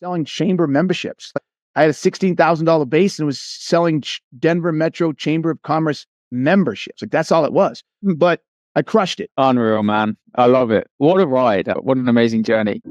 selling chamber memberships. I had a $16,000 base and was selling Denver Metro Chamber of Commerce memberships. Like that's all it was. But I crushed it. Unreal, man. I love it. What a ride. What an amazing journey.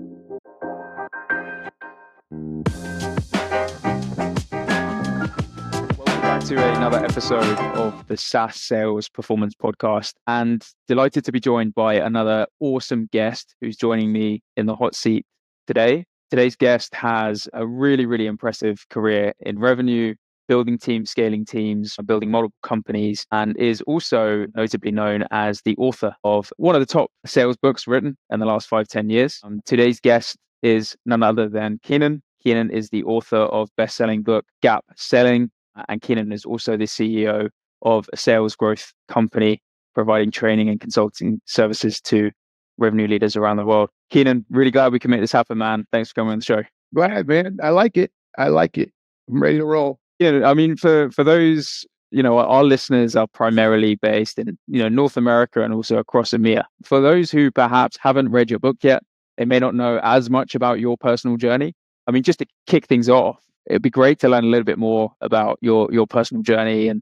Welcome back to another episode of the SaaS Sales Performance Podcast, and delighted to be joined by another awesome guest who's joining me in the hot seat today. Today's guest has a really, really impressive career in revenue, building teams, scaling teams, building multiple companies, and is also notably known as the author of one of the top sales books written in the last 5-10 years. Today's guest is none other than Keenan. Keenan is the author of best-selling book, Gap Selling, and Keenan is also the CEO of a sales growth company providing training and consulting services to revenue leaders around the world. Keenan, really glad we can make this happen, man. Thanks for coming on the show. Glad, man. I like it. I'm ready to roll. Yeah, I mean, for those, our listeners are primarily based in, North America and also across EMEA. For those who perhaps haven't read your book yet, they may not know as much about your personal journey. I mean, just to kick things off, it'd be great to learn a little bit more about your personal journey and,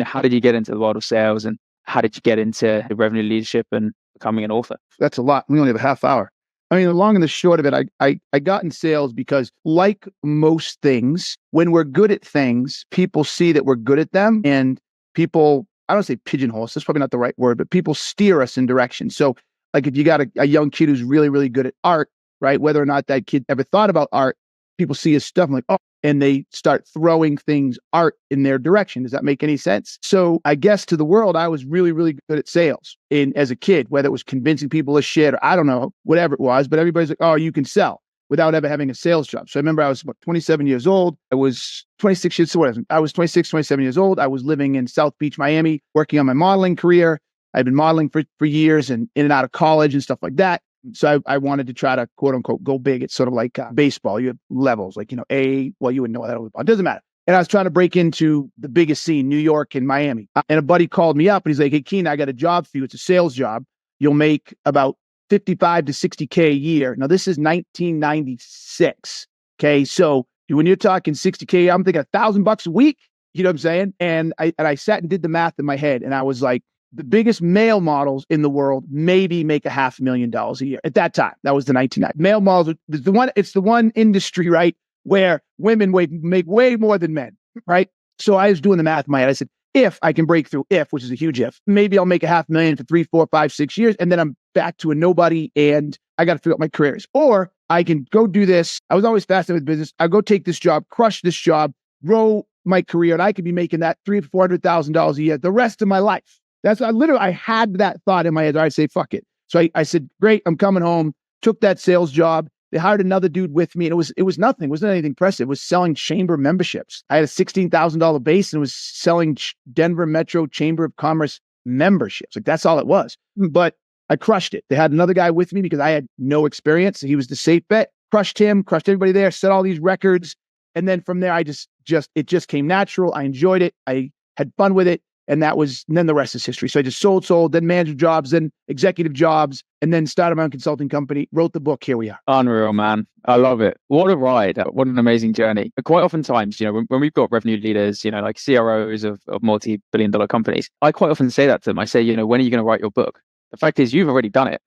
how did you get into the world of sales and how did you get into revenue leadership and becoming an author? That's a lot. We only have a half hour. I mean, the long and the short of it, I got in sales because like most things, when we're good at things, people see that we're good at them and people, I don't say pigeonhole us, that's probably not the right word, but people steer us in direction. So like if you got a young kid who's really, really good at art, right? Whether or not that kid ever thought about art, people see his stuff and like, oh, and they start throwing things, art in their direction. Does that make any sense? So I guess to the world, I was really, really good at sales as a kid, whether it was convincing people of shit or I don't know, whatever it was, but everybody's like, oh, you can sell without ever having a sales job. So I remember I was about 27 years old. I was 26 years, so what I was 26, 27 years old. I was living in South Beach, Miami, working on my modeling career. I'd been modeling for years and in and out of college and stuff like that. So I wanted to try to quote unquote go big. It's sort of like baseball. You have levels like, A, well, you wouldn't know what that was about. It doesn't matter. And I was trying to break into the biggest scene, New York and Miami. And a buddy called me up and he's like, hey, Keenan, I got a job for you. It's a sales job. You'll make about 55 to 60K a year. Now, this is 1996. Okay. So when you're talking 60K, I'm thinking $1,000 a week. You know what I'm saying? And I sat and did the math in my head and I was like, the biggest male models in the world maybe make $500,000 a year at that time. That was the 1990s. Male models, it's the one industry, right, where women make way more than men, right? So I was doing the math in my head. I said, if I can break through, which is a huge if, maybe I'll make $500,000 for 3, 4, 5, 6 years. And then I'm back to a nobody and I got to figure out my careers. Or I can go do this. I was always fascinated with business. I'll go take this job, crush this job, grow my career, and I could be making that $300,000 to $400,000 a year the rest of my life. I had that thought in my head. I'd say, fuck it. So I said, great, I'm coming home, took that sales job. They hired another dude with me and it was nothing. It wasn't anything impressive. It was selling chamber memberships. I had a $16,000 base and was selling Denver Metro Chamber of Commerce memberships. Like that's all it was. But I crushed it. They had another guy with me because I had no experience. He was the safe bet. Crushed him, crushed everybody there, set all these records. And then from there, it just came natural. I enjoyed it. I had fun with it. And then the rest is history. So I just sold, then manager jobs, then executive jobs, and then started my own consulting company, wrote the book. Here we are. Unreal, man. I love it. What a ride. What an amazing journey. Quite oftentimes, when we've got revenue leaders, like CROs of multi-billion-dollar companies, I quite often say that to them. I say, when are you going to write your book? The fact is, you've already done it.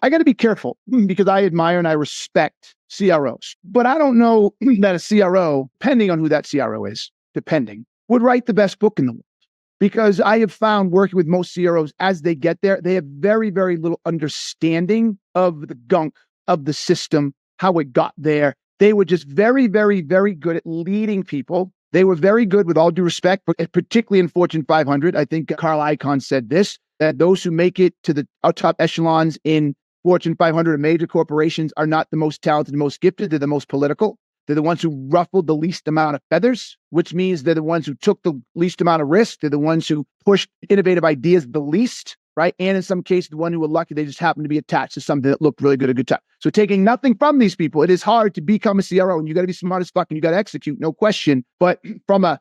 I got to be careful because I admire and I respect CROs. But I don't know that a CRO, depending on who that CRO is, would write the best book in the world. Because I have found working with most CROs as they get there, they have very, very little understanding of the gunk of the system, how it got there. They were just very, very, very good at leading people. They were very good, with all due respect, but particularly in Fortune 500. I think Carl Icahn said this, that those who make it to the top echelons in Fortune 500 and major corporations are not the most talented, most gifted. They're the most political. They're the ones who ruffled the least amount of feathers, which means they're the ones who took the least amount of risk. They're the ones who pushed innovative ideas the least, right? And in some cases, the one who were lucky, they just happened to be attached to something that looked really good at a good time. So taking nothing from these people, it is hard to become a CRO and you got to be smart as fuck and you got to execute, no question. But from a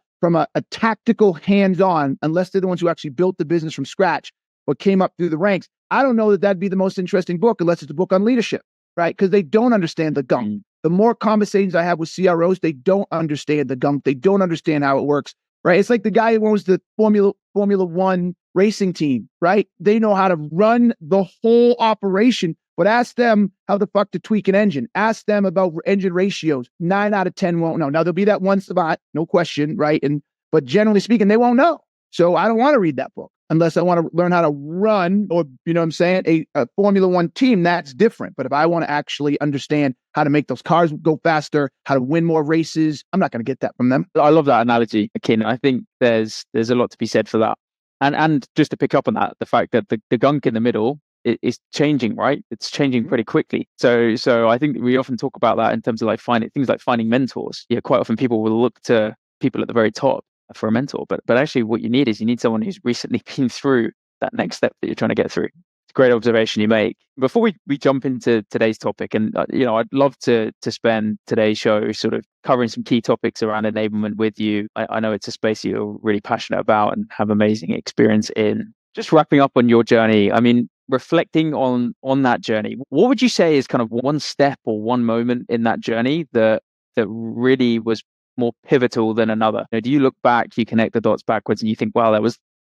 tactical hands-on, unless they're the ones who actually built the business from scratch or came up through the ranks, I don't know that that'd be the most interesting book unless it's a book on leadership. right? Because they don't understand the gunk. The more conversations I have with CROs, they don't understand the gunk. They don't understand how it works, right? It's like the guy who owns the Formula One racing team, right? They know how to run the whole operation, but ask them how the fuck to tweak an engine. Ask them about engine ratios. 9 out of 10 won't know. Now, there'll be that one savant, no question, right? But generally speaking, they won't know. So I don't want to read that book unless I want to learn how to run, or, you know what I'm saying, a Formula One team. That's different. But if I want to actually understand how to make those cars go faster, how to win more races, I'm not going to get that from them. I love that analogy, Keenan. I think there's a lot to be said for that. And just to pick up on that, the fact that the gunk in the middle is changing, right? It's changing pretty quickly. So I think we often talk about that in terms of like finding mentors. Yeah, quite often people will look to people at the very top for a mentor, but actually what you need someone who's recently been through that next step that you're trying to get through. It's a great observation you make. Before we jump into today's topic, and I'd love to spend today's show sort of covering some key topics around enablement with you. I know it's a space you're really passionate about and have amazing experience in. Just wrapping up on your journey, I mean, reflecting on that journey, what would you say is kind of one step or one moment in that journey that really was more pivotal than another? Do you look back, you connect the dots backwards, and you think, wow,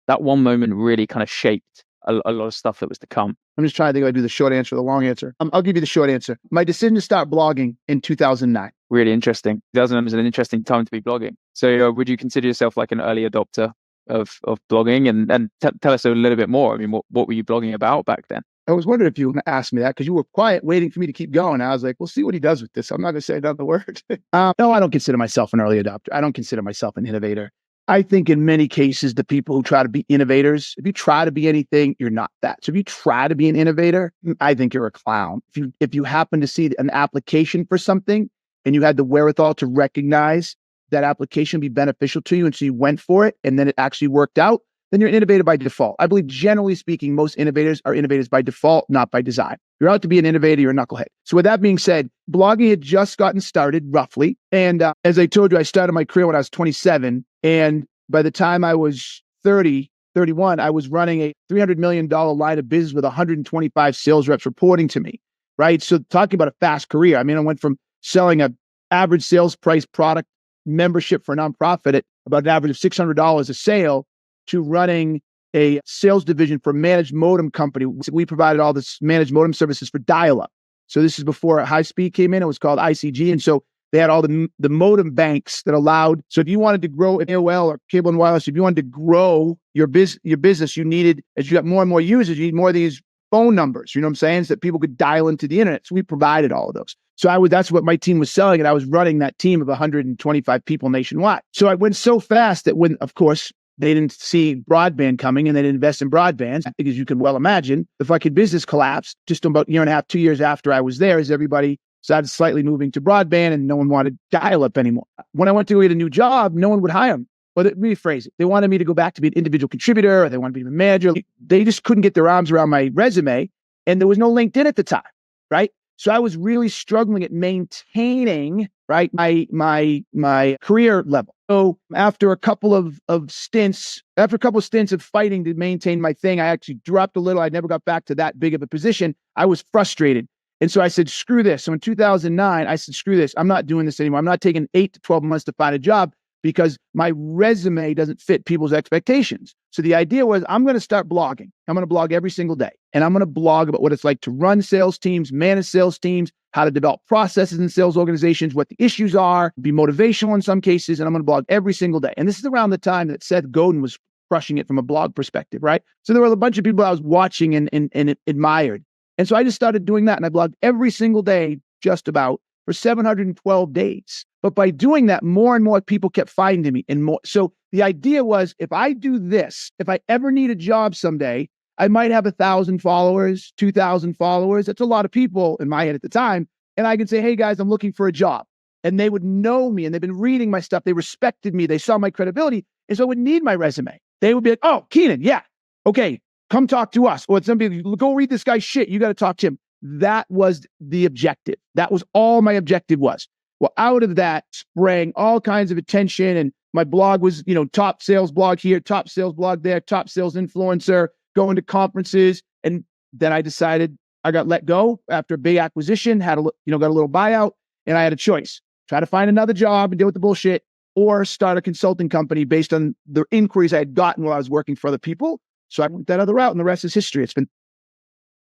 that one moment really kind of shaped a lot of stuff that was to come? I'm just trying to think if I do the short answer or the long answer. I'll give you the short answer. My decision to start blogging in 2009. Really interesting. 2009 was an interesting time to be blogging. So would you consider yourself like an early adopter of blogging? And tell us a little bit more. I mean, what were you blogging about back then? I was wondering if you were going to ask me that, because you were quiet waiting for me to keep going. I was like, we'll see what he does with this. I'm not going to say another word. No, I don't consider myself an early adopter. I don't consider myself an innovator. I think in many cases, the people who try to be innovators, if you try to be anything, you're not that. So if you try to be an innovator, I think you're a clown. If you happen to see an application for something and you had the wherewithal to recognize that application be beneficial to you, and so you went for it, and then it actually worked out, then you're an innovator by default. I believe, generally speaking, most innovators are innovators by default, not by design. You're out to be an innovator, you're a knucklehead. So with that being said, blogging had just gotten started, roughly. And as I told you, I started my career when I was 27. And by the time I was 31, I was running a $300 million line of business with 125 sales reps reporting to me, right? So talking about a fast career. I mean, I went from selling a average sales price product membership for a nonprofit at about an average of $600 a sale to running a sales division for a managed modem company. We provided all this managed modem services for dial-up. So this is before high speed came in. It was called ICG. And so they had all the modem banks that allowed. So if you wanted to grow AOL or cable and wireless, if you wanted to grow your business, you needed, as you got more and more users, you need more of these phone numbers, you know what I'm saying? So that people could dial into the internet. So we provided all of those. So that's what my team was selling. And I was running that team of 125 people nationwide. So I went so fast that when, of course, they didn't see broadband coming and they didn't invest in broadband, because you can well imagine the fucking business collapsed just about a year and a half, 2 years after I was there, as everybody started slightly moving to broadband and no one wanted dial-up anymore. When I went to get a new job, no one would hire me. But rephrase it. They wanted me to go back to be an individual contributor, or they wanted me to be a manager. They just couldn't get their arms around my resume, and there was no LinkedIn at the time, right? So I was really struggling at maintaining, right, my career level. So after a couple of stints of fighting to maintain my thing, I actually dropped a little. I never got back to that big of a position. I was frustrated. And so I said, screw this. So in 2009, I said, screw this. I'm not doing this anymore. I'm not taking 8 to 12 months to find a job, because my resume doesn't fit people's expectations. So the idea was, I'm going to start blogging. I'm going to blog every single day. And I'm going to blog about what it's like to run sales teams, manage sales teams, how to develop processes in sales organizations, what the issues are, be motivational in some cases. And I'm going to blog every single day. And this is around the time that Seth Godin was crushing it from a blog perspective, right? So there were a bunch of people I was watching and admired. And so I just started doing that. And I blogged every single day, just about, for 712 days. But by doing that, more and more people kept finding me, and more. So the idea was, if I do this, if I ever need a job someday, I might have 1,000 followers, 2,000 followers. That's a lot of people in my head at the time. And I could say, hey guys, I'm looking for a job. And they would know me, and they've been reading my stuff. They respected me. They saw my credibility. And so I would need my resume. They would be like, oh, Keenan, yeah. Okay, come talk to us. Or somebody, go read this guy's shit. You got to talk to him. That was the objective. That was all my objective was. Well, out of that sprang all kinds of attention. And my blog was, top sales blog here, top sales blog there, top sales influencer, going to conferences. And then I decided I got let go after a big acquisition, got a little buyout, and I had a choice: try to find another job and deal with the bullshit, or start a consulting company based on the inquiries I had gotten while I was working for other people. So I went that other route, and the rest is history. It's been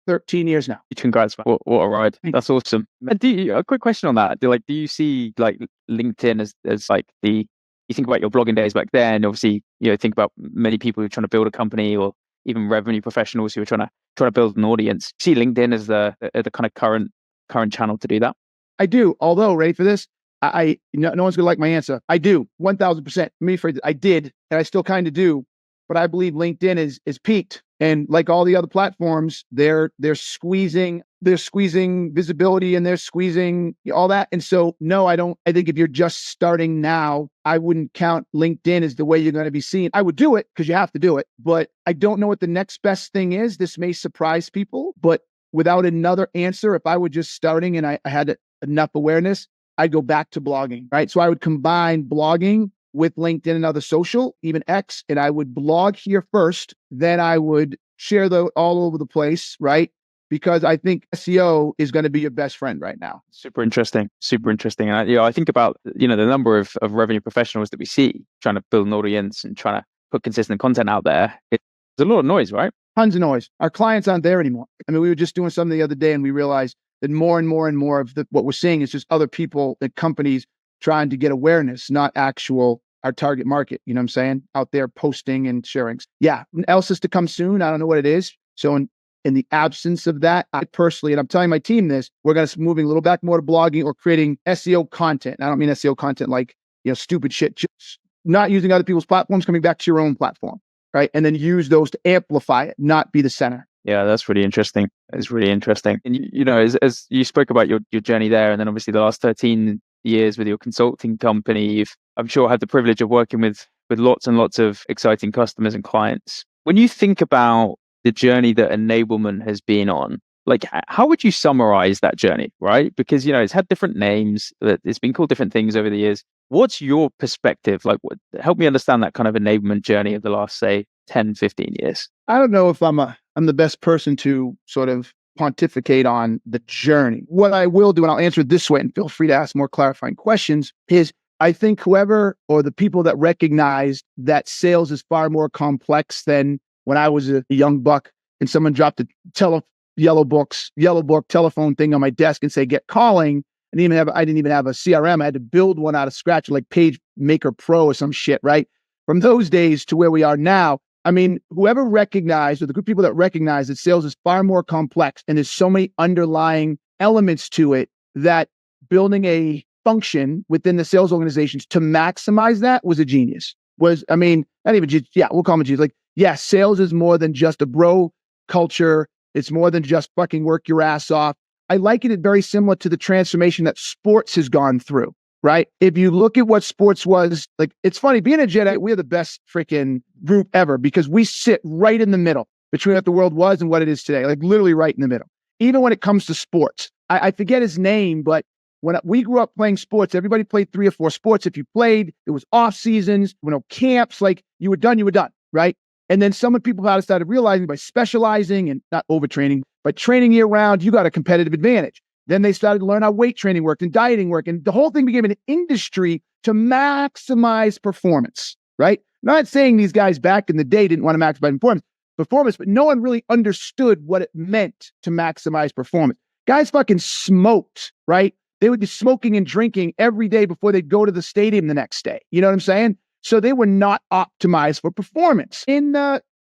13 years now. Congrats, man. What a ride. That's awesome. And a quick question on that. Do you see like LinkedIn as like you think about your blogging days back then, obviously, think about many people who are trying to build a company, or even revenue professionals who are trying to build an audience. See LinkedIn as the kind of current channel to do that? I do. Although, ready for this? No one's gonna like my answer. I do 1,000%. I did, and I still kind of do, but I believe LinkedIn is peaked, and like all the other platforms, they're squeezing visibility, and they're squeezing all that. And so, no, I don't. I think if you're just starting now, I wouldn't count LinkedIn as the way you're going to be seen. I would do it because you have to do it, but I don't know what the next best thing is. This may surprise people, but without another answer, if I were just starting and I had enough awareness, I'd go back to blogging, right? So I would combine blogging with LinkedIn and other social, even X, and I would blog here first. Then I would share all over the place, right? Because I think SEO is going to be your best friend right now. Super interesting. And I think about, the number of revenue professionals that we see trying to build an audience and trying to put consistent content out there. It's a lot of noise, right? Tons of noise. Our clients aren't there anymore. I mean, we were just doing something the other day and we realized that more and more and more of what we're seeing is just other people and companies trying to get awareness, not our target market. You know what I'm saying? Out there posting and sharing. Yeah. Else is to come soon. I don't know what it is. So in the absence of that, I personally, and I'm telling my team this, we're going to moving a little back more to blogging or creating SEO content. And I don't mean SEO content like, stupid shit, just not using other people's platforms, coming back to your own platform, right? And then use those to amplify it, not be the center. Yeah, that's really interesting. It's really interesting. And, as you spoke about your journey there, and then obviously the last 13 years with your consulting company, you've, I'm sure, had the privilege of working with lots and lots of exciting customers and clients. When you think about the journey that Enablement has been on, like, how would you summarize that journey, right? Because, it's had different names, it's been called different things over the years. What's your perspective? Like, help me understand that kind of enablement journey of the last, say, 10, 15 years. I don't know if I'm the best person to sort of pontificate on the journey. What I will do, and I'll answer it this way, and feel free to ask more clarifying questions, is I think whoever or the people that recognized that sales is far more complex than when I was a young buck and someone dropped a yellow book telephone thing on my desk and say, get calling. I didn't even have a CRM. I had to build one out of scratch, like PageMaker Pro or some shit, right? From those days to where we are now, I mean, whoever recognized, or the group of people that recognize that sales is far more complex and there's so many underlying elements to it, that building a function within the sales organizations to maximize that was a genius. We'll call him a genius. Like, yes, sales is more than just a bro culture. It's more than just fucking work your ass off. I liken it very similar to the transformation that sports has gone through, right? If you look at what sports was, like, it's funny, being a Jedi, we're the best freaking group ever because we sit right in the middle between what the world was and what it is today, like literally right in the middle. Even when it comes to sports, I forget his name, but when we grew up playing sports, everybody played 3 or 4 sports. If you played, it was off seasons, camps, like you were done, right? And then people had started realizing by specializing and not overtraining, but training year round, you got a competitive advantage. Then they started to learn how weight training worked and dieting worked. And the whole thing became an industry to maximize performance, right? Not saying these guys back in the day didn't want to maximize performance, but no one really understood what it meant to maximize performance. Guys fucking smoked, right? They would be smoking and drinking every day before they'd go to the stadium the next day. You know what I'm saying? So they were not optimized for performance. In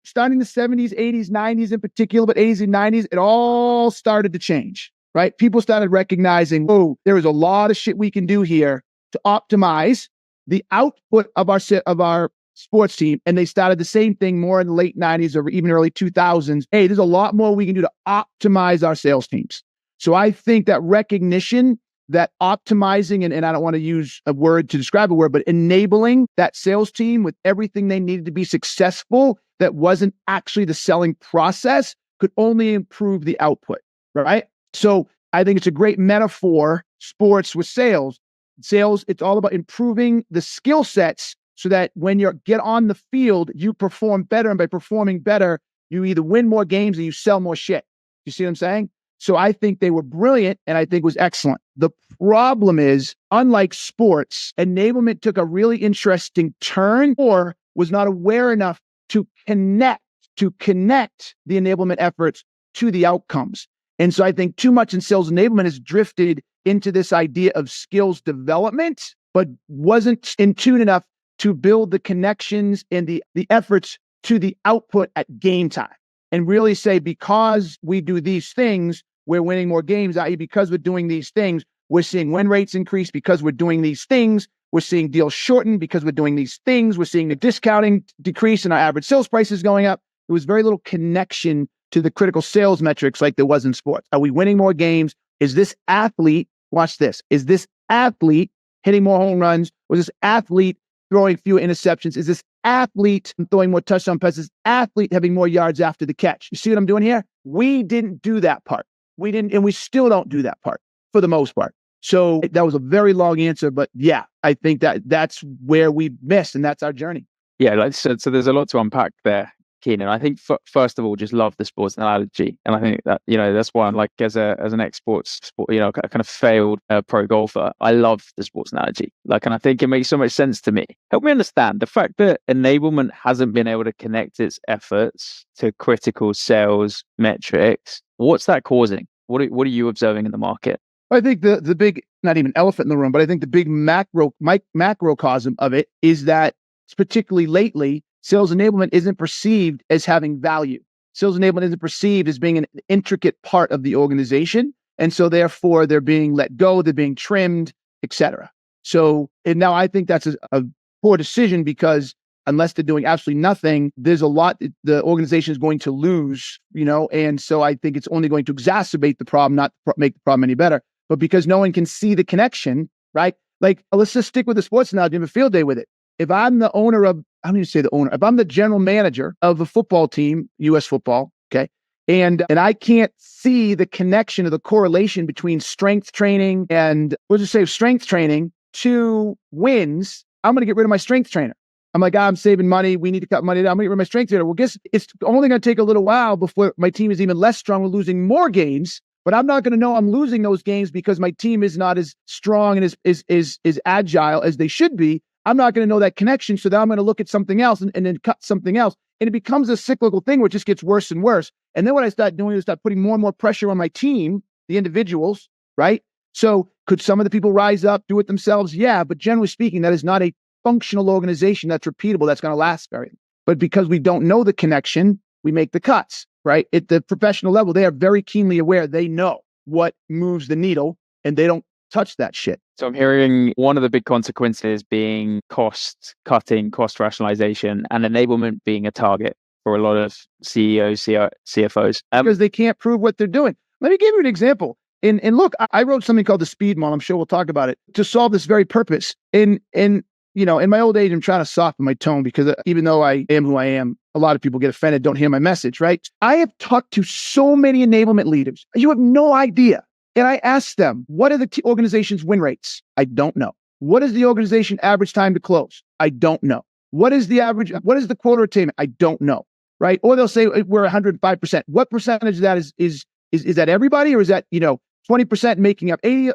starting the 70s, 80s, 90s in particular, but 80s and 90s, it all started to change, right? People started recognizing, there is a lot of shit we can do here to optimize the output of our sports team. And they started the same thing more in the late 90s or even early 2000s. Hey, there's a lot more we can do to optimize our sales teams. So I think that recognition that optimizing, and I don't want to use a word to describe a word, but enabling that sales team with everything they needed to be successful that wasn't actually the selling process could only improve the output, right? So I think it's a great metaphor, sports with sales. Sales, it's all about improving the skill sets so that when you get on the field, you perform better. And by performing better, you either win more games or you sell more shit. You see what I'm saying? So I think they were brilliant and I think it was excellent. The problem is, unlike sports, enablement took a really interesting turn or was not aware enough to connect the enablement efforts to the outcomes. And so I think too much in sales enablement has drifted into this idea of skills development, but wasn't in tune enough to build the connections and the efforts to the output at game time. And really say, because we do these things, we're winning more games, i.e. because we're doing these things, we're seeing win rates increase. Because we're doing these things, we're seeing deals shorten. Because we're doing these things, we're seeing the discounting decrease and our average sales prices going up. There was very little connection to the critical sales metrics like there was in sports. Are we winning more games? Is this athlete, watch this, is this athlete hitting more home runs? Was this athlete throwing fewer interceptions? Is this athlete throwing more touchdown passes? Athlete having more yards after the catch? You see what I'm doing here? We didn't do that part. We didn't, and we still don't do that part for the most part. So that was a very long answer, but yeah, I think that's where we missed, and that's our journey. Yeah, like I said, so there's a lot to unpack there, Keenan. I think first of all, just love the sports analogy, and I think that that's why I'm like as an ex-sports sport, kind of failed pro golfer. I love the sports analogy, and I think it makes so much sense to me. Help me understand the fact that enablement hasn't been able to connect its efforts to critical sales metrics. What's that causing? What are you observing in the market? I think the big, not even elephant in the room, but I think the big macrocosm of it is that, particularly lately, sales enablement isn't perceived as having value. Sales enablement isn't perceived as being an intricate part of the organization. And so therefore they're being let go, they're being trimmed, etc. So, and now I think that's a poor decision, because unless they're doing absolutely nothing, there's a lot the organization is going to lose, and so I think it's only going to exacerbate the problem, not make the problem any better. But because no one can see the connection, right? Like, let's just stick with the sports analogy and have a field day with it. If I'm the owner of, I don't even say the owner, if I'm the general manager of a football team, US football, okay, and I can't see the connection or the correlation between strength training and, we'll just say strength training to wins, I'm going to get rid of my strength trainer. I'm like, I'm saving money. We need to cut money down. I'm going to get rid of my strength trainer. Well, guess it's only going to take a little while before my team is even less strong. We're losing more games, but I'm not going to know I'm losing those games because my team is not as strong and is agile as they should be. I'm not going to know that connection. So then I'm going to look at something else and then cut something else. And it becomes a cyclical thing where it just gets worse and worse. And then what I start doing is start putting more and more pressure on my team, the individuals, right? So could some of the people rise up, do it themselves? Yeah. But generally speaking, that is not a functional organization that's repeatable, that's going to last very long. But because we don't know the connection, we make the cuts, right? At the professional level, they are very keenly aware. They know what moves the needle and they don't touch that shit. So I'm hearing one of the big consequences being cost cutting, cost rationalization, and enablement being a target for a lot of CEOs, CFOs. Because they can't prove what they're doing. Let me give you an example. And look, I wrote something called the speed model. I'm sure we'll talk about it to solve this very purpose. In my old age, I'm trying to soften my tone because even though I am who I am, a lot of people get offended, don't hear my message, right? I have talked to so many enablement leaders. You have no idea. And I asked them, what are the organization's win rates? I don't know. What is the organization average time to close? I don't know. What is the quota attainment? I don't know, right? Or they'll say we're 105%. What percentage of that is that everybody, or is that, 20% making up 80?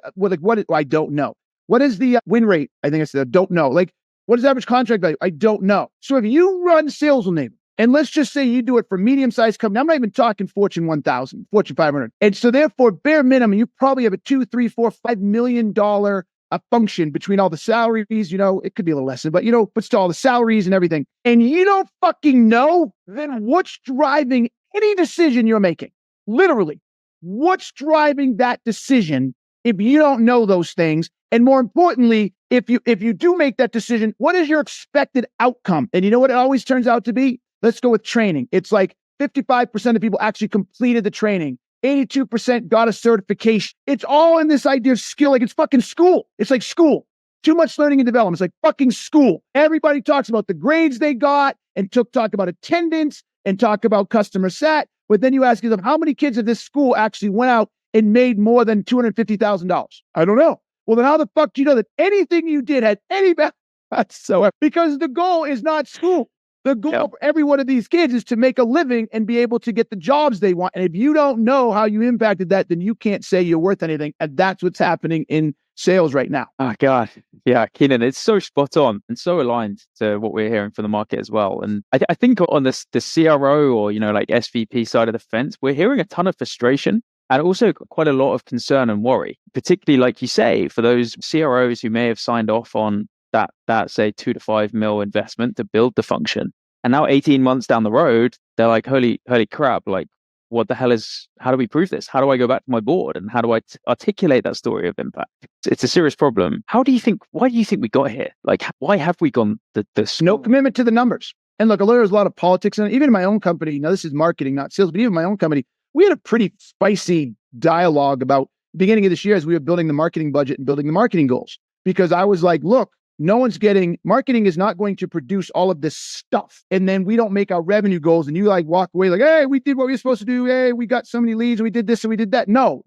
I don't know. What is the win rate? I think I said, I don't know. Like, what is average contract value? I don't know. So if you run sales enablement, and let's just say you do it for medium-sized company, I'm not even talking Fortune 1000, Fortune 500. And so therefore, bare minimum, you probably have a $2, $3, $4, $5 million function between all the salaries, it could be a little less, but but still all the salaries and everything. And you don't fucking know, then what's driving any decision you're making? Literally, what's driving that decision if you don't know those things? And more importantly, if you do make that decision, what is your expected outcome? And you know what it always turns out to be? Let's go with training. It's like 55% of people actually completed the training. 82% got a certification. It's all in this idea of skill. Like it's fucking school. It's like school. Too much learning and development. It's like fucking school. Everybody talks about the grades they got and talk about attendance and talk about customer sat. But then you ask yourself, how many kids at this school actually went out and made more than $250,000? I don't know. Well, then how the fuck do you know that anything you did had any value whatsoever? Because the goal is not school. The goal for every one of these kids is to make a living and be able to get the jobs they want. And if you don't know how you impacted that, then you can't say you're worth anything. And that's what's happening in sales right now. Oh, God. Yeah, Keenan, it's so spot on and so aligned to what we're hearing from the market as well. And I think on the CRO or, like SVP side of the fence, we're hearing a ton of frustration and also quite a lot of concern and worry, particularly, like you say, for those CROs who may have signed off on that say 2 to 5 mil investment to build the function. And now 18 months down the road, they're like, holy crap, like, what the hell how do we prove this? How do I go back to my board? And how do I articulate that story of impact? It's a serious problem. Why do you think we got here? Like, why have we gone no commitment to the numbers? And look, there's a lot of politics. And even in my own company, now this is marketing, not sales, but even my own company, we had a pretty spicy dialogue about the beginning of this year as we were building the marketing budget and building the marketing goals. Because I was like, look, marketing is not going to produce all of this stuff. And then we don't make our revenue goals and you walk away like, hey, we did what we were supposed to do. Hey, we got so many leads and we did this and we did that. No,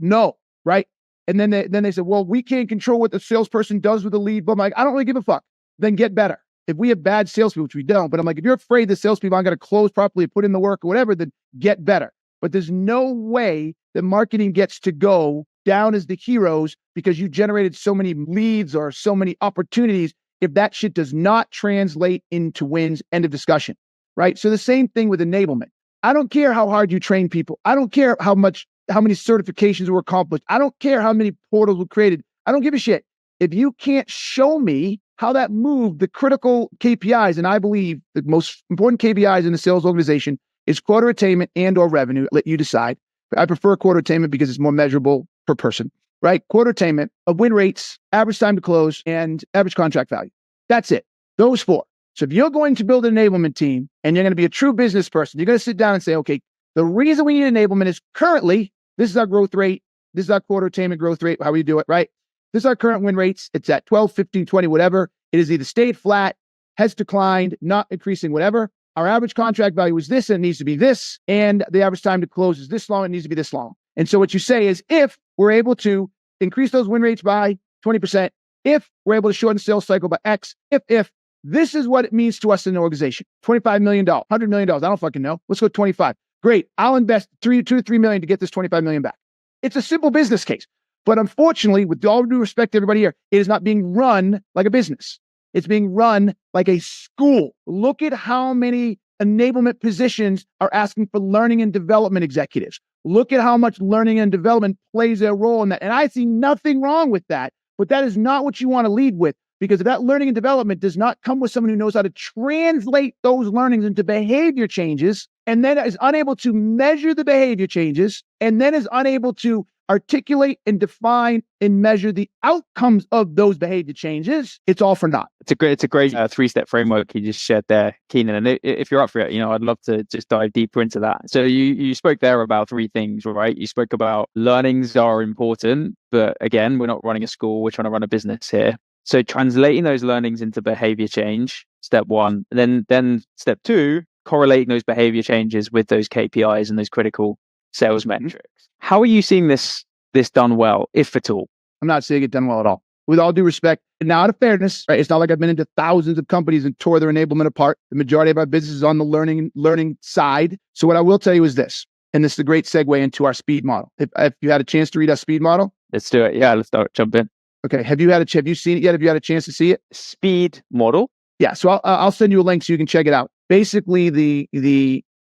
right? And then they said, well, we can't control what the salesperson does with the lead. But I'm like, I don't really give a fuck. Then get better. If we have bad salespeople, which we don't, but I'm like, if you're afraid the salespeople aren't going to close properly, put in the work or whatever, then get better. But there's no way that marketing gets to go down as the heroes because you generated so many leads or so many opportunities if that shit does not translate into wins. End of discussion, right? So the same thing with enablement. I don't care how hard you train people. I don't care how many certifications were accomplished. I don't care how many portals were created. I don't give a shit. If you can't show me how that moved the critical KPIs, and I believe the most important KPIs in the sales organization is quota attainment and or revenue. Let you decide. I prefer quota attainment because it's more measurable per person, right? Quota attainment of win rates, average time to close, and average contract value. That's it. Those 4. So if you're going to build an enablement team and you're going to be a true business person, you're going to sit down and say, okay, the reason we need enablement is currently, this is our growth rate. This is our quota attainment growth rate, how we do it, right? This is our current win rates. It's at 12, 15, 20, whatever. It has either stayed flat, has declined, not increasing, whatever. Our average contract value is this and it needs to be this. And the average time to close is this long. It needs to be this long. And so what you say is if we're able to increase those win rates by 20%, if we're able to shorten the sales cycle by X, if this is what it means to us in an organization, $25 million, $100 million, I don't fucking know. Let's go 25. Great. I'll invest $2 to $3 million to get this $25 million back. It's a simple business case. But unfortunately, with all due respect to everybody here, it is not being run like a business. It's being run like a school. Look at how many enablement positions are asking for learning and development executives. Look at how much learning and development plays a role in that. And I see nothing wrong with that, but that is not what you want to lead with, because if that learning and development does not come with someone who knows how to translate those learnings into behavior changes, and then is unable to measure the behavior changes, and then is unable to articulate and define and measure the outcomes of those behavior changes, it's all for naught. It's a great 3-step framework you just shared there, Keenan. And if you're up for it, I'd love to just dive deeper into that. So you spoke there about 3 things, right? You spoke about learnings are important, but again, we're not running a school, we're trying to run a business here. So translating those learnings into behavior change, step 1. Then step 2, correlating those behavior changes with those KPIs and those critical sales metrics. How are you seeing this done well, if at all? I'm not seeing it done well at all. With all due respect, and now out of fairness, right? It's not like I've been into thousands of companies and tore their enablement apart. The majority of our business is on the learning side. So what I will tell you is this, and this is a great segue into our speed model. If you had a chance to read our speed model, let's do it. Yeah, let's jump in. Okay. Have you seen it yet? Have you had a chance to see it? Speed model. Yeah. So I'll send you a link so you can check it out. Basically,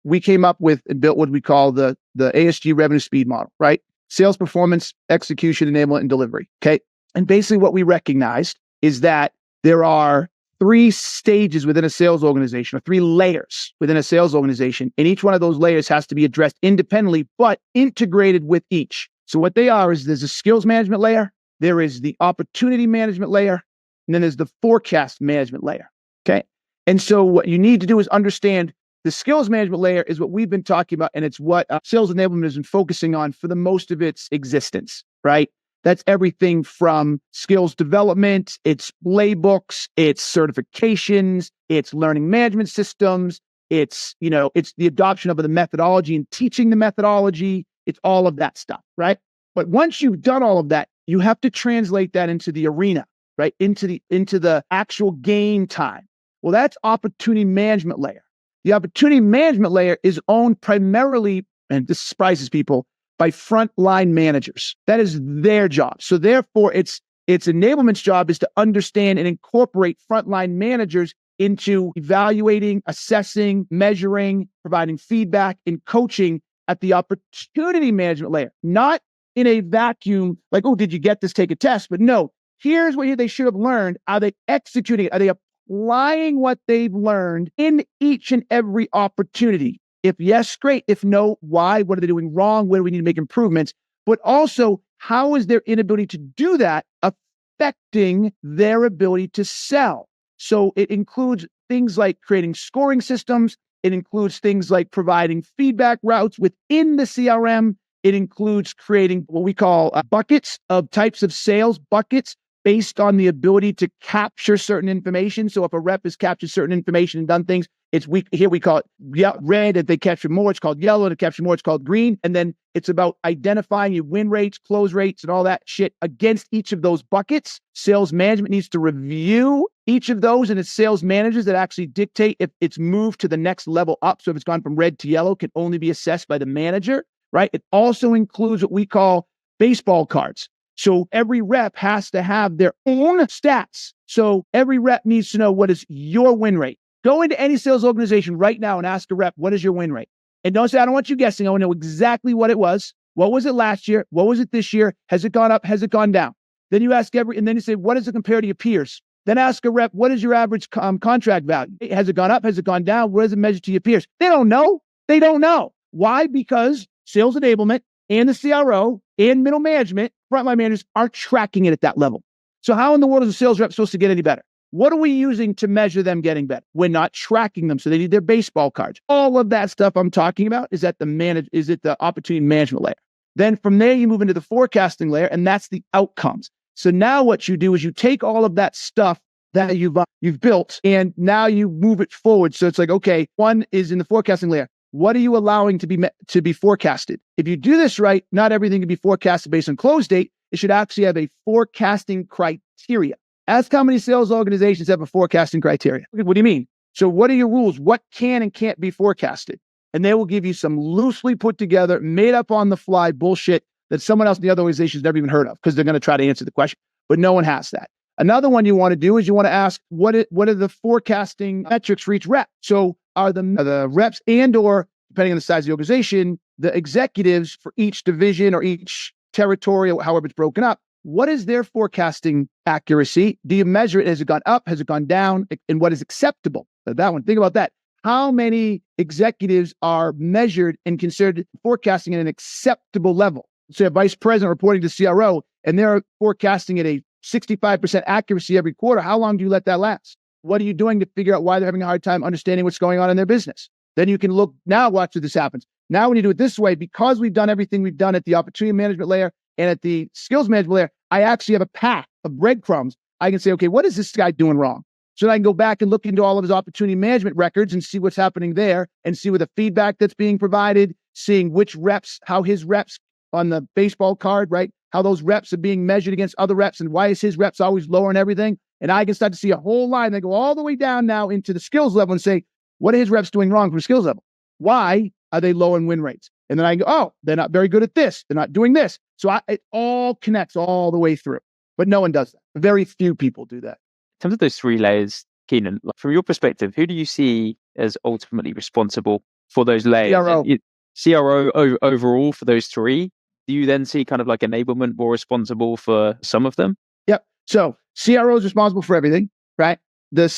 we came up with and built what we call the ASG revenue speed model, right? Sales performance, execution, enablement, and delivery. Okay. And basically what we recognized is that there are 3 stages within a sales organization, or 3 layers within a sales organization. And each one of those layers has to be addressed independently, but integrated with each. So what they are is there's a skills management layer, there is the opportunity management layer, and then there's the forecast management layer. Okay. And so what you need to do is understand the skills management layer is what we've been talking about, and it's what sales enablement has been focusing on for the most of its existence, right? That's everything from skills development, it's playbooks, it's certifications, it's learning management systems, it's the adoption of the methodology and teaching the methodology. It's all of that stuff, right? But once you've done all of that, you have to translate that into the arena, right? Into the actual game time. Well, that's opportunity management layer. The opportunity management layer is owned primarily, and this surprises people, by frontline managers. That is their job. So therefore, its enablement's job is to understand and incorporate frontline managers into evaluating, assessing, measuring, providing feedback, and coaching at the opportunity management layer, not in a vacuum like, oh, did you get this? Take a test. But no, here's what they should have learned. Are they executing it? Are they applying what they've learned in each and every opportunity? If yes, great. If no, why? What are they doing wrong? Where do we need to make improvements? But also, how is their inability to do that affecting their ability to sell? So it includes things like creating scoring systems. It includes things like providing feedback routes within the CRM. It includes creating what we call buckets of types of sales buckets based on the ability to capture certain information. So if a rep has captured certain information and done things, here we call it red. If they capture more, it's called yellow. To capture more, it's called green. And then it's about identifying your win rates, close rates, and all that shit against each of those buckets. Sales management needs to review each of those, and it's sales managers that actually dictate if it's moved to the next level up. So if it's gone from red to yellow, can only be assessed by the manager, right? It also includes what we call baseball cards. So every rep has to have their own stats. So every rep needs to know, what is your win rate? Go into any sales organization right now and ask a rep, what is your win rate? And don't say, I don't want you guessing. I want to know exactly what it was. What was it last year? What was it this year? Has it gone up? Has it gone down? Then you ask and then you say, what does it compare to your peers? Then ask a rep, what is your average contract value? Has it gone up? Has it gone down? What does it measure to your peers? They don't know. They don't know. Why? Because sales enablement and the CRO and middle management, frontline managers, are tracking it at that level. So how in the world is a sales rep supposed to get any better? What are we using to measure them getting better? We're not tracking them. So they need their baseball cards. All of that stuff I'm talking about is at the opportunity management layer. Then from there, you move into the forecasting layer, and that's the outcomes. So now what you do is you take all of that stuff that you've built, and now you move it forward. So it's like, okay, one is in the forecasting layer. What are you allowing to be forecasted? If you do this right, not everything can be forecasted based on close date. It should actually have a forecasting criteria. Ask how many sales organizations have a forecasting criteria. What do you mean? So what are your rules? What can and can't be forecasted? And they will give you some loosely put together, made up on the fly bullshit that someone else in the other organization has never even heard of, because they're going to try to answer the question, but no one has that. Another one you want to do is you want to ask, what are the forecasting metrics for each rep? So are the reps and or, depending on the size of the organization, the executives for each division or each territory, or however it's broken up, what is their forecasting accuracy? Do you measure it? Has it gone up? Has it gone down? And what is acceptable? That one, think about that. How many executives are measured and considered forecasting at an acceptable level? So a vice president reporting to CRO, and they're forecasting at a 65% accuracy every quarter. How long do you let that last? What are you doing to figure out why they're having a hard time understanding what's going on in their business? Then you can look, now watch if this happens. Now when you do it this way, because we've done everything we've done at the opportunity management layer and at the skills management layer, I actually have a path of breadcrumbs. I can say, okay, what is this guy doing wrong? So then I can go back and look into all of his opportunity management records and see what's happening there, and see what the feedback that's being provided, seeing which reps, how his reps on the baseball card, right? How those reps are being measured against other reps, and why is his reps always lower and everything? And I can start to see a whole line that go all the way down now into the skills level and say, what are his reps doing wrong from skills level? Why are they low in win rates? And then I go, oh, they're not very good at this. They're not doing this. So it all connects all the way through. But no one does that. Very few people do that. In terms of those three layers, Keenan, from your perspective, who do you see as ultimately responsible for those layers? CRO overall for those three. Do you then see kind of like enablement more responsible for some of them? Yep. So CRO is responsible for everything, right? The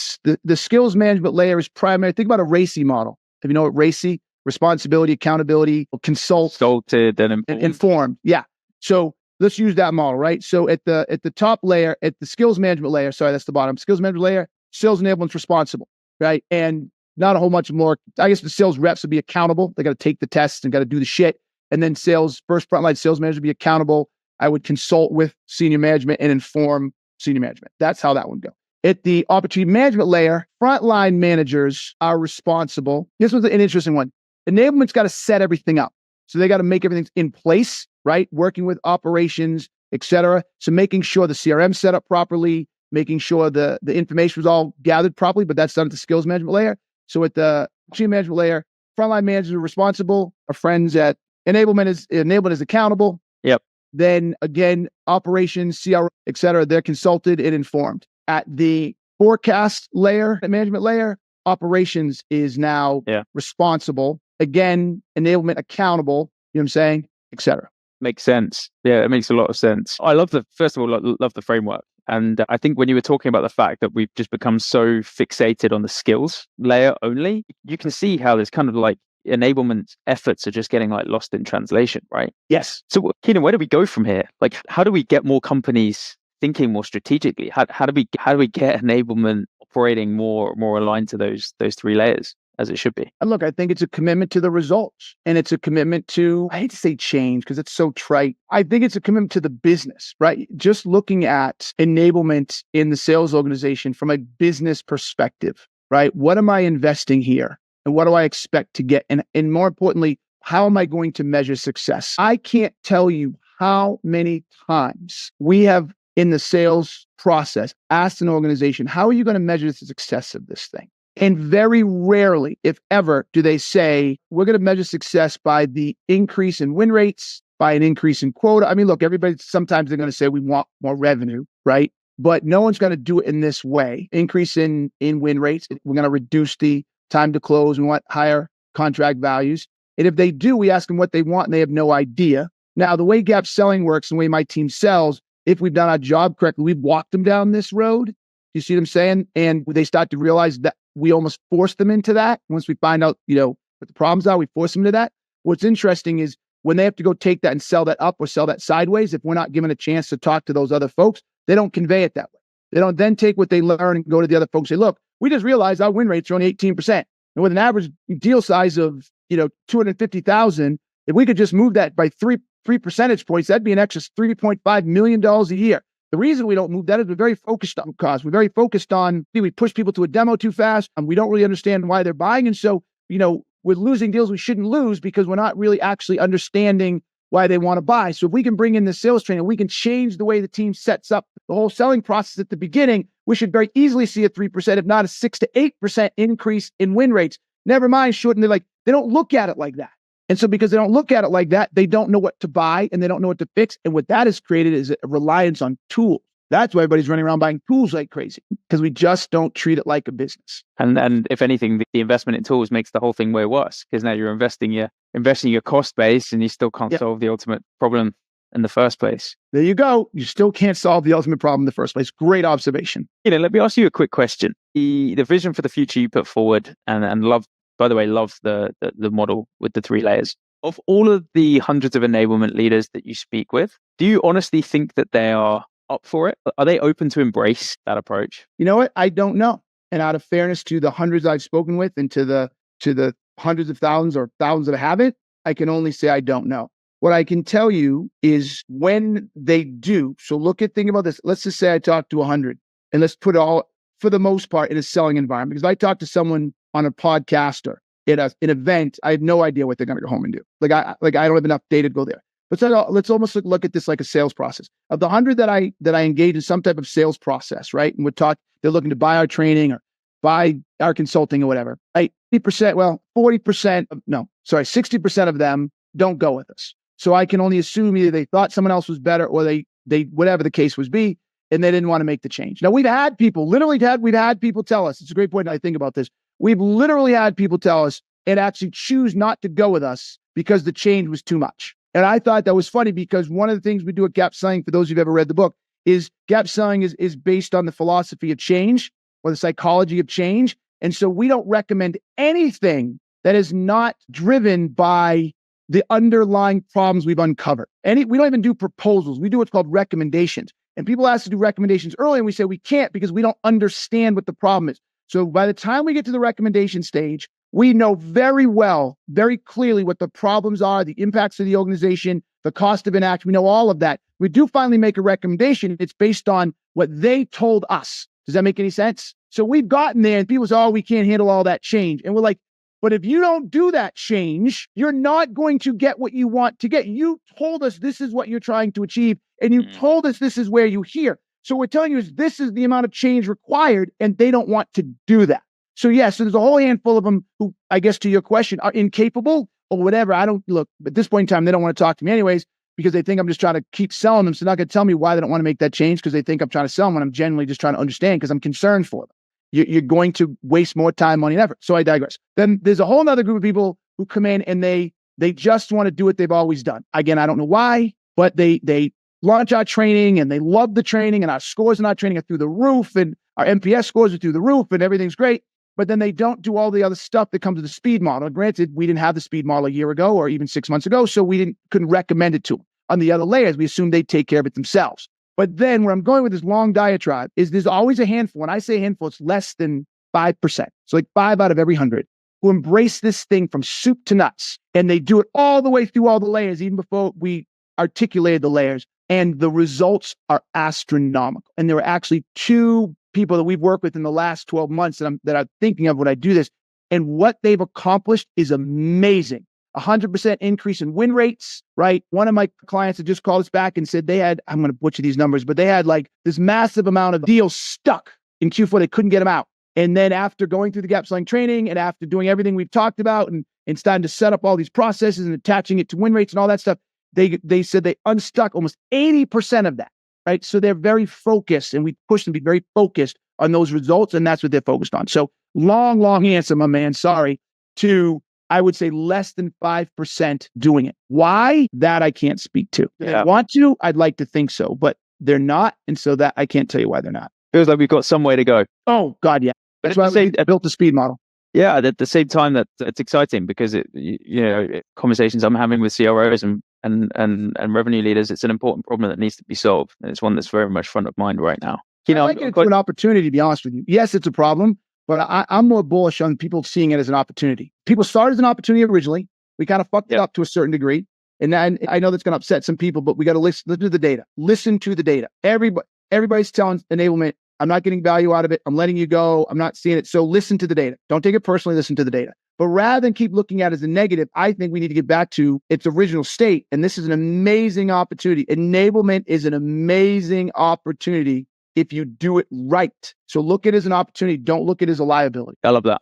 skills management layer is primary. Think about a RACI model. If you know what RACI, responsibility, accountability, consulted and informed. Yeah. So let's use that model, right? So at the top layer, at the skills management layer, sorry, that's the bottom. Skills management layer, sales enablement's responsible, right? And not a whole much more. I guess the sales reps would be accountable. They got to take the tests and got to do the shit. And then first frontline sales manager would be accountable. I would consult with senior management and inform senior management. That's how that would go. At the opportunity management layer, frontline managers are responsible. This was an interesting one. Enablement's got to set everything up. So they got to make everything in place, right? Working with operations, et cetera. So making sure the CRM set up properly, making sure the information was all gathered properly, but that's done at the skills management layer. So at the Team management layer, frontline managers are responsible. Our friends at Enablement is accountable. Yep. Then again, operations, CRO, et cetera, they're consulted and informed. At the forecast layer, the management layer, operations is now responsible. Again, enablement accountable, you know what I'm saying, et cetera. Makes sense. Yeah, it makes a lot of sense. I love first of all, love the framework. And I think when you were talking about the fact that we've just become so fixated on the skills layer only, you can see how there's kind of like enablement efforts are just getting like lost in translation, right? Yes. So Keenan, where do we go from here? Like, how do we get more companies thinking more strategically? How do we get enablement operating more aligned to those three layers as it should be? And look, I think it's a commitment to the results, and it's a commitment to, I hate to say change because it's so trite. I think it's a commitment to the business, right? Just looking at enablement in the sales organization from a business perspective, right? What am I investing here? And what do I expect to get? And more importantly, how am I going to measure success? I can't tell you how many times we have in the sales process asked an organization, how are you going to measure the success of this thing? And very rarely, if ever, do they say, we're going to measure success by the increase in win rates, by an increase in quota. I mean, look, sometimes they're going to say we want more revenue, right? But no one's going to do it in this way. Increase in win rates. We're going to reduce the time to close. We want higher contract values. And if they do, we ask them what they want and they have no idea. Now, the way gap selling works, and the way my team sells, if we've done our job correctly, we've walked them down this road. You see what I'm saying? And they start to realize that we almost force them into that. Once we find out, what the problems are, we force them to that. What's interesting is when they have to go take that and sell that up or sell that sideways, if we're not given a chance to talk to those other folks, they don't convey it that way. They don't then take what they learn and go to the other folks and say, look, we just realized our win rates are only 18%. And with an average deal size of, 250,000, if we could just move that by three percentage points, that'd be an extra $3.5 million a year. The reason we don't move that is we're very focused on cost. We're very focused on, we push people to a demo too fast and we don't really understand why they're buying. And so, we're losing deals we shouldn't lose because we're not really actually understanding why they want to buy. So if we can bring in the sales training, we can change the way the team sets up the whole selling process at the beginning, we should very easily see a 3%, if not a 6 to 8% increase in win rates. Never mind shorten. They don't look at it like that. And so because they don't look at it like that, they don't know what to buy and they don't know what to fix. And what that has created is a reliance on tools. That's why everybody's running around buying tools like crazy, because we just don't treat it like a business. And if anything, the investment in tools makes the whole thing way worse, because now you're investing your cost base and you still can't solve the ultimate problem in the first place. There you go. You still can't solve the ultimate problem in the first place. Great observation. Let me ask you a quick question. The vision for the future you put forward and love the model with the 3 layers. Of all of the hundreds of enablement leaders that you speak with, do you honestly think that they are up for it? Are they open to embrace that approach? You know what? I don't know. And out of fairness to the hundreds I've spoken with and to the hundreds of thousands or thousands that haven't, I can only say I don't know. What I can tell you is when they do, think about this. Let's just say I talk to 100 and let's put it all, for the most part, in a selling environment. Because if I talk to someone on a podcast or at an event, I have no idea what they're going to go home and do. I don't have enough data to go there. But let's almost look at this like a sales process. Of the 100 that I engage in some type of sales process, right? And they're looking to buy our training or buy our consulting or whatever. 60% of them don't go with us. So I can only assume either they thought someone else was better or they whatever the case was be, and they didn't want to make the change. Now we've had people tell us, it's a great point. I think about this. We've literally had people tell us and actually choose not to go with us because the change was too much. And I thought that was funny because one of the things we do at Gap Selling, for those who've ever read the book, is Gap Selling is based on the philosophy of change or the psychology of change. And so we don't recommend anything that is not driven by the underlying problems we've uncovered. We don't even do proposals. We do what's called recommendations. And people ask to do recommendations early, and we say we can't because we don't understand what the problem is. So by the time we get to the recommendation stage, we know very well, very clearly what the problems are, the impacts of the organization, the cost of inaction. We know all of that. We do finally make a recommendation. It's based on what they told us. Does that make any sense? So we've gotten there and people say, oh, we can't handle all that change. And we're like, but if you don't do that change, you're not going to get what you want to get. You told us this is what you're trying to achieve, and you told us this is where you hear. So what we're telling you is this is the amount of change required, and they don't want to do that. So there's a whole handful of them who, I guess to your question, are incapable or whatever. I don't look at this point in time, they don't want to talk to me anyways because they think I'm just trying to keep selling them. So they're not going to tell me why they don't want to make that change because they think I'm trying to sell them when I'm genuinely just trying to understand because I'm concerned for them. You're going to waste more time, money, and effort. So I digress. Then there's a whole other group of people who come in and they just want to do what they've always done. Again, I don't know why, but they launch our training and they love the training and our scores in our training are through the roof and our NPS scores are through the roof and everything's great. But then they don't do all the other stuff that comes with the speed model. Granted, we didn't have the speed model a year ago or even 6 months ago, so we couldn't recommend it to them. On the other layers, we assumed they'd take care of it themselves. But then where I'm going with this long diatribe is there's always a handful. When I say handful, it's less than 5%. So like 5 out of every 100 who embrace this thing from soup to nuts. And they do it all the way through all the layers, even before we articulated the layers. And the results are astronomical. And there are actually 2 people that we've worked with in the last 12 months that I'm thinking of when I do this. And what they've accomplished is amazing. 100% increase in win rates, right? One of my clients had just called us back and said they had, I'm going to butcher these numbers, but they had like this massive amount of deals stuck in Q4. They couldn't get them out. And then after going through the gap selling training and after doing everything we've talked about and starting to set up all these processes and attaching it to win rates and all that stuff, they said they unstuck almost 80% of that, right? So they're very focused and we push them to be very focused on those results. And that's what they're focused on. So long answer, my man, sorry, to I would say less than 5% doing it. Why? That I can't speak to. If they want to, I'd like to think so, but they're not. And so that I can't tell you why they're not. Feels like we've got some way to go. Oh, God, yeah. But that's why we built the speed model. Yeah, at the same time, that it's exciting because conversations I'm having with CROs and revenue leaders, it's an important problem that needs to be solved. And it's one that's very much front of mind right now. I like it to an opportunity, to be honest with you. Yes, it's a problem. But I'm more bullish on people seeing it as an opportunity. People started as an opportunity originally. We kind of fucked it up to a certain degree. And I know that's going to upset some people, but we got to listen to the data. Listen to the data. Everybody's telling enablement, I'm not getting value out of it. I'm letting you go. I'm not seeing it. So listen to the data. Don't take it personally. Listen to the data. But rather than keep looking at it as a negative, I think we need to get back to its original state. And this is an amazing opportunity. Enablement is an amazing opportunity if you do it right. So look at it as an opportunity. Don't look at it as a liability. I love that.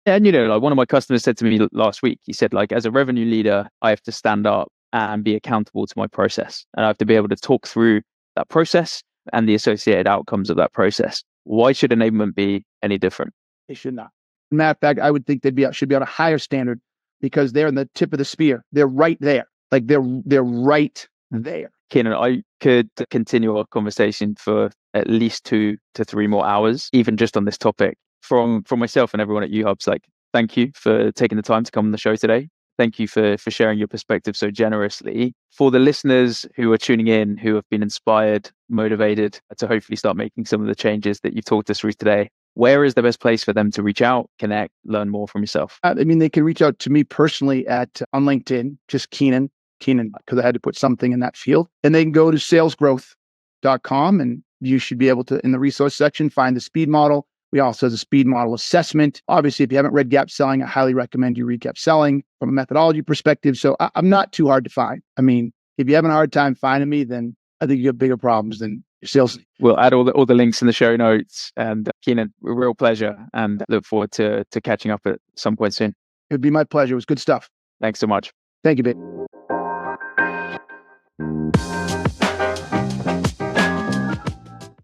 And like one of my customers said to me last week, he said, like, as a revenue leader, I have to stand up and be accountable to my process. And I have to be able to talk through that process and the associated outcomes of that process. Why should enablement be any different? They should not. Matter of fact, I would think should be on a higher standard because they're in the tip of the spear. They're right there. Like they're right there. Keenan, I could continue our conversation for at least 2 to 3 more hours, even just on this topic. From myself and everyone at UHubs, like, thank you for taking the time to come on the show today. Thank you for sharing your perspective so generously. For the listeners who are tuning in, who have been inspired, motivated to hopefully start making some of the changes that you've talked us through today, where is the best place for them to reach out, connect, learn more from yourself? They can reach out to me personally on LinkedIn, just Keenan, because I had to put something in that field. And they can go to salesgrowth.com and you should be able to, in the resource section, find the speed model. We also have a speed model assessment. Obviously, if you haven't read Gap Selling, I highly recommend you read Gap Selling from a methodology perspective. So I'm not too hard to find. I mean, if you're having a hard time finding me, then I think you have bigger problems than your sales. We'll add all the links in the show notes. And Keenan, a real pleasure, and look forward to catching up at some point soon. It would be my pleasure. It was good stuff. Thanks so much. Thank you, babe.